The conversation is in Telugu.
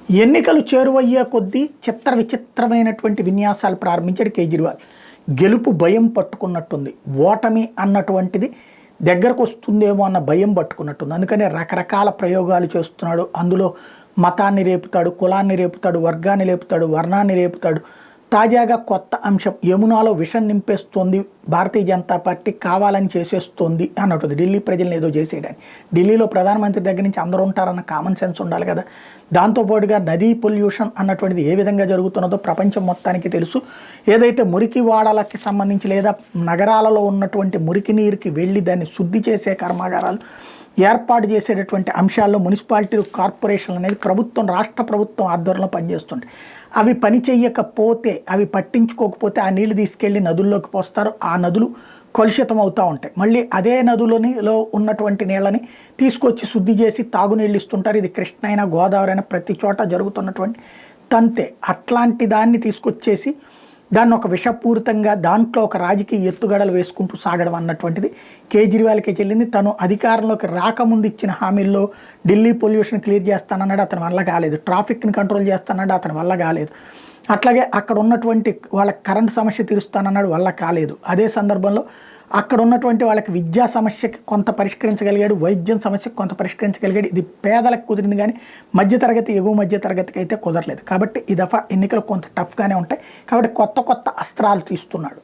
ఎన్నికలు చేరువయ్యే కొద్దీ చిత్ర విచిత్రమైనటువంటి విన్యాసాలు ప్రారంభించాడు కేజ్రీవాల్. గెలుపు భయం పట్టుకున్నట్టుంది, ఓటమి అన్నటువంటిది దగ్గరకు వస్తుందేమో అన్న భయం పట్టుకున్నట్టుంది. అందుకని రకరకాల ప్రయోగాలు చేస్తున్నాడు. అందులో మతాన్ని రేపుతాడు, కులాన్ని రేపుతాడు, వర్గాన్ని రేపుతాడు, వర్ణాన్ని రేపుతాడు. తాజాగా కొత్త అంశం, యమునాలో విషం నింపేస్తోంది భారతీయ జనతా పార్టీ, కావాలని చేసేస్తోంది అన్నట్టుంది. ఢిల్లీ ప్రజలను ఏదో చేసేయడానికి. ఢిల్లీలో ప్రధానమంత్రి దగ్గర నుంచి అందరూ ఉంటారన్న కామన్ సెన్స్ ఉండాలి కదా. దాంతోపాటుగా నదీ పొల్యూషన్ అన్నటువంటిది ఏ విధంగా జరుగుతున్నదో ప్రపంచం మొత్తానికి తెలుసు. ఏదైతే మురికి వాడలకి సంబంధించి లేదా నగరాలలో ఉన్నటువంటి మురికి నీరుకి వెళ్ళి దాన్ని శుద్ధి చేసే కర్మాగారాలు ఏర్పాటు చేసేటటువంటి అంశాల్లో మున్సిపాలిటీలు, కార్పొరేషన్లు అనేది ప్రభుత్వం, రాష్ట్ర ప్రభుత్వం ఆధ్వర్యంలో పనిచేస్తుంది. అవి పని చెయ్యకపోతే, అవి పట్టించుకోకపోతే ఆ నీళ్లు తీసుకెళ్ళి నదుల్లోకి పోస్తారు. ఆ నదులు కలుషితం అవుతూ ఉంటాయి. మళ్ళీ అదే నదులలో ఉన్నటువంటి నీళ్ళని తీసుకొచ్చి శుద్ధి చేసి తాగునీళ్ళు ఇస్తుంటారు. ఇది కృష్ణ అయినా గోదావరి అయినా ప్రతి చోట జరుగుతున్నటువంటి తంతే. అట్లాంటి దాన్ని తీసుకొచ్చేసి దాన్ని ఒక విషపూరితంగా దాంట్లో ఒక రాజకీయ ఎత్తుగడలు వేసుకుంటూ సాగడం అన్నటువంటిది కేజ్రీవాల్కే చెల్లింది. తను అధికారంలోకి రాకముందు ఇచ్చిన హామీల్లో ఢిల్లీ పొల్యూషన్ క్లియర్ చేస్తానన్నాడు, అతని వల్ల కాలేదు. ట్రాఫిక్ని కంట్రోల్ చేస్తానన్నాడు, అతని వల్ల కాలేదు. అట్లాగే అక్కడ ఉన్నటువంటి వాళ్ళకి కరెంట్ సమస్య తీరుస్తానన్నాడు, వల్ల కాలేదు. అదే సందర్భంలో అక్కడ ఉన్నటువంటి వాళ్ళకి విద్యా సమస్యకి కొంత పరిష్కరించగలిగాడు, వైద్యం సమస్యకి కొంత పరిష్కరించగలిగాడు. ఇది పేదలకు కుదిరింది కానీ మధ్యతరగతి, ఎగువ మధ్యతరగతికి అయితే కుదరలేదు. కాబట్టి ఈ దఫా ఎన్నికలు కొంత టఫ్గానే ఉంటాయి. కాబట్టి కొత్త కొత్త అస్త్రాలు తీస్తున్నాడు.